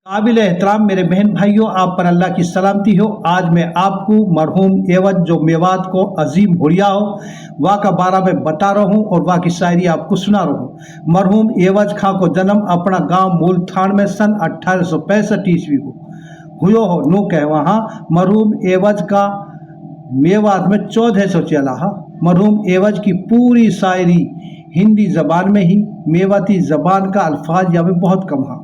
काबिल एहतराम मेरे बहन भाइयों, आप पर अल्लाह की सलामती हो। आज मैं आपको मरहूम एवज जो मेवात को अजीम हुरिया हो वाह का बारा में बता रहा हूँ और वाह की शायरी आपको सुना रहा हूँ। मरहूम एवज खां को जन्म अपना गांव मूलथान में सन 1865 ईस्वी को हुयो हो। नो कह वहाँ मरहूम एवज का मेवात में 1400 चला। मरहूम एवज की पूरी शायरी हिंदी जबान में ही, मेवाती जबान का अल्फाज या में बहुत कम है।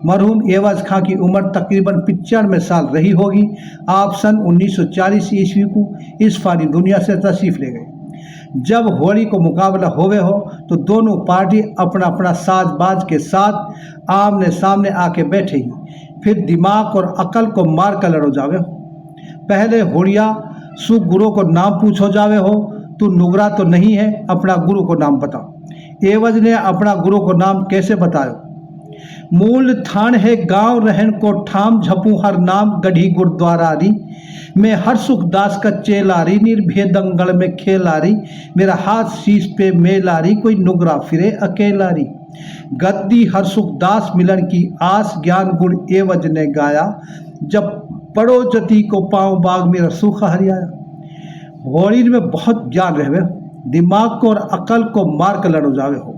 मरहूम एवज खां की उम्र तकरीबन 95 साल रही होगी। आप सन 1940 ईस्वी को इस फानी दुनिया से तशरीफ ले गए। जब होली को मुकाबला होवे हो तो दोनों पार्टी अपना अपना साज बाज के साथ आमने सामने आके बैठे ही, फिर दिमाग और अकल को मार कर लड़ो जावे हो। पहले होड़िया सु गुरु को नाम पूछो जावे हो, तू नुगरा तो नहीं है, अपना गुरु को नाम बता। एवज ने अपना गुरु को नाम कैसे बतायो? मूल थान है गांव रहन को ठाम, झपू हर नाम गढ़ी गुरुद्वारारी। मैं हर सुख दास का चेलारी, निर्भय दंगल में खेलारी। मेरा हाथ शीश पे मेलारी, कोई नुगरा फिरे अकेलारी। गद्दी हर सुख दास मिलन की आस, ज्ञान गुण एवज ने गाया। जब पड़ो जति को पाँव बाग मेरा सुख हरियाया। होली में बहुत ज्ञान रहे, दिमाग को और अकल को मार कर लड़ो जावे हो।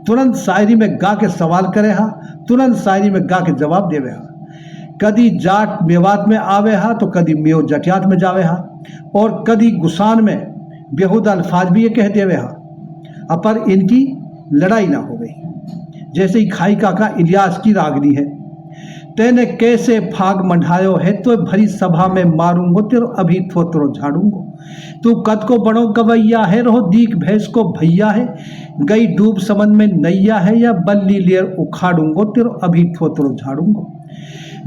तुरंत शायरी में गा के सवाल करे हा, तुरंत शायरी में गा के जवाब देवे हा। कदी जाट मेवात में आवे हा तो कदी मेव जटियात में जावे हा, और कदी गुसान में बेहुदा अल्फाज भी ये कह देवे हा। अपर इनकी लड़ाई ना हो गई। जैसे ही खाई काका इलियास की रागनी है, तेने कैसे फाग मंढायो है तो भरी सभा में मारूंगो तेरो अभी थोतरो झाड़ूंगो। तू कद को बड़ो गवैया है, रहो दीक भैंस को भैया है। गई डूब समन में नैया है, या बल्ली लेर उखाड़ूंगो तेरो अभी थोतरो झाड़ूंगो।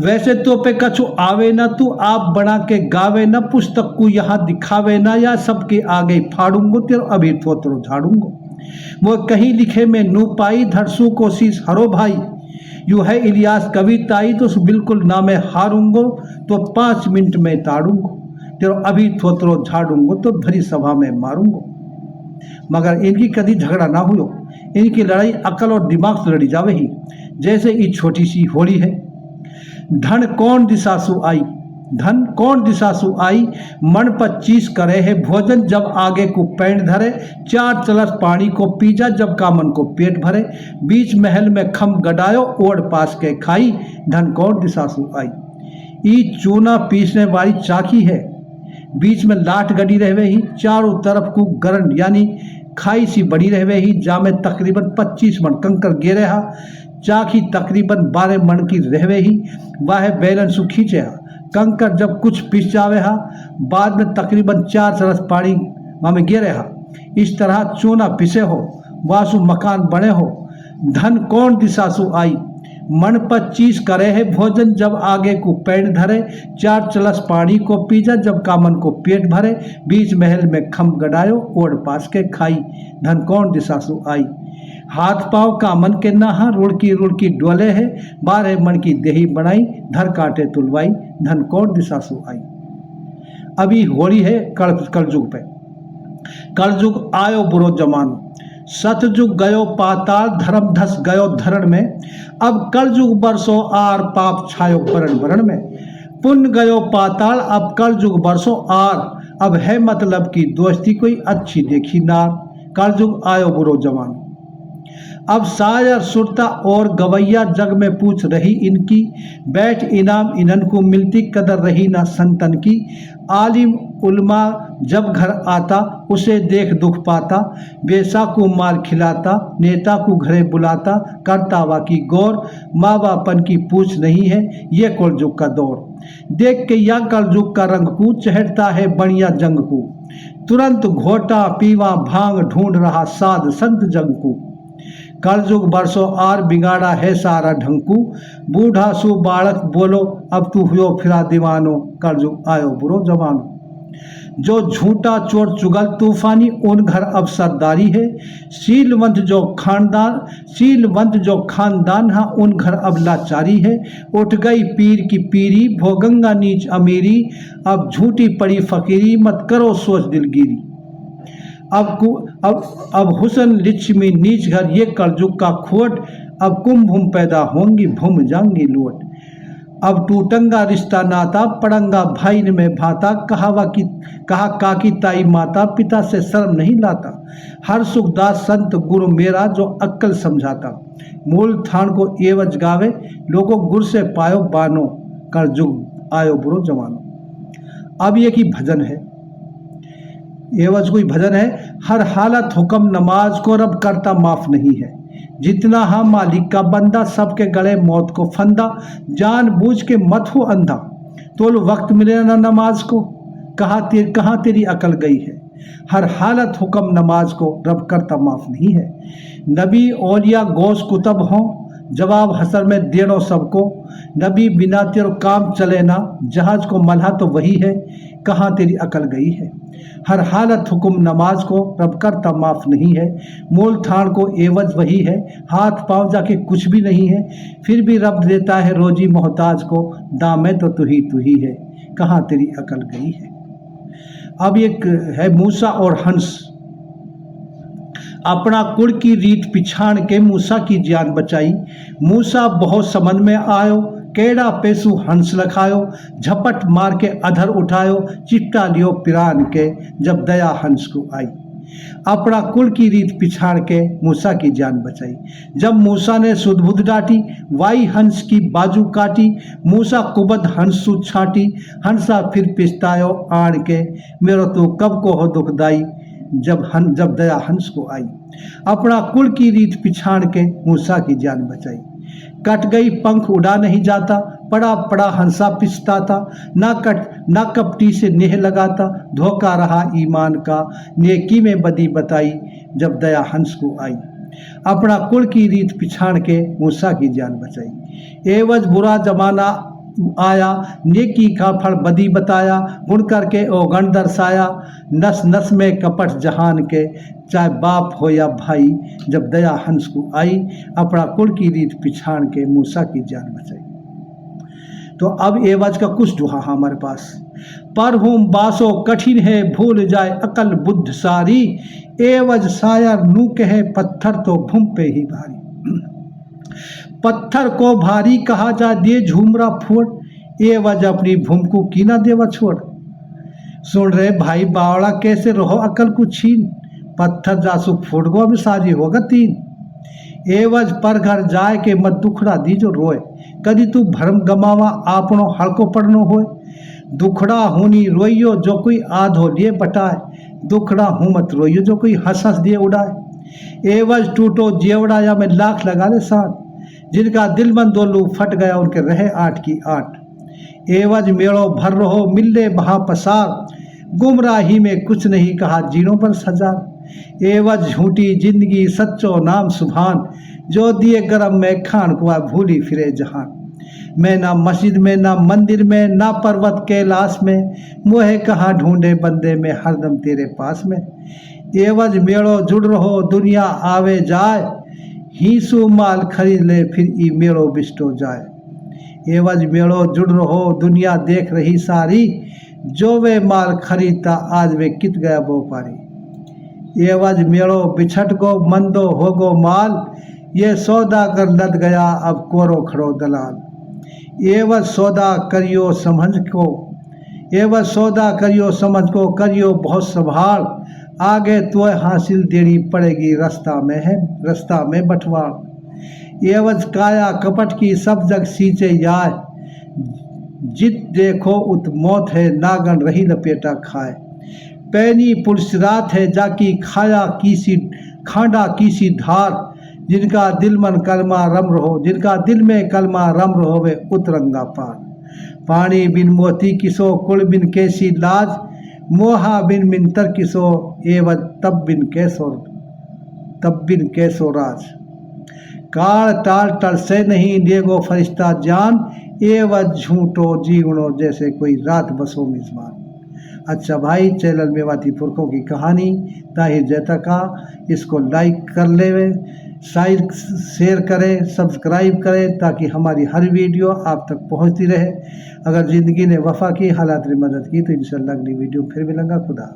वैसे तो पे कछु आवे ना, तू आप बना के गावे ना। पुस्तक को यहाँ दिखावे ना, या सबके आगे फाड़ूंगो तेरो अभी थोतरो झाड़ूंगो। वो कहीं लिखे में नू पाई, धरसू कोशिश हरो भाई। यू है इलियास कविताई, तो बिल्कुल ना मैं हारूंगो, तो 5 मिनट में ताड़ूंगो तेरो अभी थोतरो झाड़ूंगो, तो भरी सभा में मारूंगो। मगर इनकी कभी झगड़ा ना हुयो। इनकी लड़ाई अकल और दिमाग से लड़ी जावे ही। जैसे ये छोटी सी होली है। धन कौन दिशासु आई, धन कौन दिशासु आई। मन 25 करे है भोजन, जब आगे को पैंट धरे। 4 चलस पानी को पीजा, जब कामन को पेट भरे। बीच महल में खम गडायो, ओढ़ पास के खाई। धन कौन दिशासु आई। ई चूना पीसने वाली चाकी है, बीच में लाट गड़ी रहवे ही। चारों तरफ को गरन यानी खाई सी बड़ी रहवे ही, जामे तकरीबन 25 मन कंकर गिरे हा। चाकी तकरीबन 12 मन की रहवे ही, वाह बैलन सु खींचे हा। कंकर जब कुछ पिस जावे हा, बाद में तकरीबन 4 चरस पानी वहाँ में गिरे हा। इस तरह चूना पिसे हो, वासु मकान बने हो। धन कौन दिशासु आई। मन 25 करे है भोजन, जब आगे को पेट धरे। 4 चलस पानी को पीजा, जब कामन को पेट भरे। बीच महल में खम गडायो, ओढ़ पास के खाई। धन कौन दिशासु आई। हाथ पाँव कामन के नहा, रुड़की रुड़की डोले है। 12 मन की देही बनाई, धर काटे तुलवाई। धन कौन दिशासु आई। अभी होली है कलयुग पे। कलयुग आयो बुरो जमानो, सतयुग गयो पाताल। धर्म धस गयो धरण में, अब कलयुग बरसो आर। पाप छायो भरण भरण में, पुण्य गयो पाताल। अब कलयुग बरसो आर, अब है मतलब की दोस्ती कोई अच्छी देखी नार। कलयुग आयो बुरो जमानो। अब शायर सुरता और गवैया जग में पूछ रही इनकी। बैठ इनाम इनन को मिलती, कदर रही ना संतन की। आलिम उल्मा जब घर आता, उसे देख दुख पाता। बेसा को मार खिलाता, नेता को घरे बुलाता। करता वा की गौर, माँ बापन की पूछ नहीं है। ये कलयुग का दौर देख के या कलयुग का रंग को, चहटता है बढ़िया जंग को। तुरंत घोटा पीवा भांग, ढूंढ रहा साध संत जंग को। कलयुग बरसो आर, बिगाड़ा है सारा ढंकू। बूढ़ा सु बालक बोलो, अब तू हुयो फिरा दीवानो। कलयुग आयो बुरो जमानो। जो झूठा चोर चुगल तूफानी, उन घर अब सरदारी है। शीलवंत जो खानदान हा, उन घर अब लाचारी है। उठ गई पीर की पीरी, भोगंगा नीच अमीरी। अब झूठी पड़ी फकीरी, मत करो सोच दिलगिरी। अब हुसन लिच्छमी नीच घर, ये कलयुग का खोट। अब कुंभ भूम पैदा होंगी, भूम जाएंगी लोट। अब टूटंगा रिश्ता नाता, पड़ंगा भाई ने में भाता, कहा काकी ताई माता, पिता से शर्म नहीं लाता। हर सुखदास संत गुरु मेरा, जो अक्ल समझाता। मूल थान को एवज गावे, लोगों गुर से पायो बानो, कर जुग आयो बुरो जमानो। अब ये की भजन है, एवज कोई भजन है। हर हालत हुक्म नमाज को, रब करता माफ नहीं है। जितना हाँ मालिक का बंदा, सबके गले मौत को फंदा। जान बूझ के मत हो अंधा, तोल वक्त मिले ना नमाज को, कहाँ तेरी अकल गई है। हर हालत हुक्म नमाज को, रब करता माफ नहीं है। नबी औलिया गौस कुतब हों, जवाब हसर में देनो सबको। नबी बिना तेरो काम चले ना, जहाज को मल्हा तो वही है, कहाँ तेरी अकल गई है। हर हालत हुक्म नमाज को, रब करता माफ नहीं है। मोल थान को एवज वही है, हाथ पांव जाके कुछ भी नहीं है। फिर भी रब देता है रोजी मोहताज को, दामे तो तू ही है, कहाँ तेरी अकल गई है। अब एक है मूसा और हंस। अपना कुड़ की रीत पिछाड़ के, मूसा की जान बचाई। मूसा बहुत समझ में आयो, केड़ा पेसू हंस लखायो। झपट मार के अधर उठायो, चिट्टा लियो पिरान के, जब दया हंस को आई। अपना कुल की रीत पिछाड़ के, मूसा की जान बचाई। जब मूसा ने सुध-बुध डांटी, वाई हंस की बाजू काटी। मूसा कुबद हंसू छाटी, हंसा फिर पिछतायो आड़ के, मेरो तो कब को हो दुखदाई, जब दया हंस को आई। अपना कुल की रीत पिछाड़ के, मूसा की जान बचाई। कट गई पंख उड़ा नहीं जाता, पड़ा हंसा पिछताता। ना कपटी से नेह लगाता, धोखा रहा ईमान का, नेकी में बदी बताई, जब दया हंस को आई। अपना कुल की रीत पिछाड़ के, मूसा की जान बचाई। एवज बुरा जमाना आया, नेकी का फल बदी बताया। गुण करके अवगुण दर्शाया, नस नस में कपट जहान के, चाहे बाप हो या भाई, जब दया हंस को आई। अपना कुल की रीत पिछाड़ के, मूसा की जान बचाई। तो अब एवज का कुछ दुहा हमारे पास। पर हूँ बासो कठिन है, भूल जाए अकल बुद्ध सारी। एवज शायर नू कहे, पत्थर तो भूम पे ही भारी। पत्थर को भारी कहा जा, दे झूमरा फोड़। एवज अपनी भूम को की ना देवा छोड़। सुन रहे भाई बावड़ा, कैसे रहो अकल को छीन। पत्थर जासु फूट गो, अब साजी होगा तीन। एवज पर घर जाए के, मत दुखड़ा दीजो रोए। कदी तू भरम गमावा, आपनो हड़को पड़नो होए। दुखड़ा होनी रोइयो, जो कोई आधो लिए बटाए। दुखड़ा हूँ मत रोइयो, जो कोई हंस हंस दिए उड़ाए। एवज टूटो जेवड़ा, या मैं लाख लगा ले साथ। जिनका दिल मन दोलू फट गया, उनके रहे 8 की 8। एवज मेड़ो भर रहो, मिले बहा पसार। गुमराही में कुछ नहीं कहा, जीनों पर सजार। एवज झूठी जिंदगी, सच्चो नाम सुभान। जो दिए गरम में खान कुआ, भूली फिरे जहान। मैं ना मस्जिद में, ना मंदिर में, ना पर्वत कैलाश में। मोहे कहाँ ढूंढे बंदे में, हरदम तेरे पास में। एवज मेड़ो जुड़ रहो, दुनिया आवे जाए। हीसू माल खरीद ले, फिर ई मेड़ो बिस्टो जाए। एवज मेड़ो जुड़ रहो, दुनिया देख रही सारी। जो वे माल खरीदता, आज वे कित गया व्यापारी। एवज मेड़ो बिछट गो, मंदो हो गो माल। ये सौदा कर लद गया, अब कोरो खड़ो दलाल। एवज सौदा करियो समझ को, एवज सौदा करियो समझ को, करियो बहुत संभाल। आगे तो हासिल देनी पड़ेगी, रास्ता में बंटवार। एवज काया कपट की, सब जग सींचे याय। जित देखो उत मौत है, नागन रही लपेटा खाए। पैनी पुलसिरात है, जाकी खांडा किसी धार। जिनका दिल मन कलमा रम रहो, जिनका दिल में कलमा रम रहो, वे उतरंगा पार। पानी बिन मोती किसो, कुल बिन कैसी लाज। मोहा बिन मिंतर किसो, एवज तब बिन कैसो राज। काल टाल टल से नहीं, देगो फरिश्ता जान। एवज झूठो जीवनो, जैसे कोई रात बसो मिजमान। अच्छा भाई, चैनल मेवाती पुरखों की कहानी ताहिर जैता का, इसको लाइक कर ले, शेयर करें, सब्सक्राइब करें, ताकि हमारी हर वीडियो आप तक पहुंचती रहे। अगर ज़िंदगी ने वफा की, हालात ने मदद की, तो इंशाल्लाह अगली वीडियो फिर मिलेंगे। खुदा।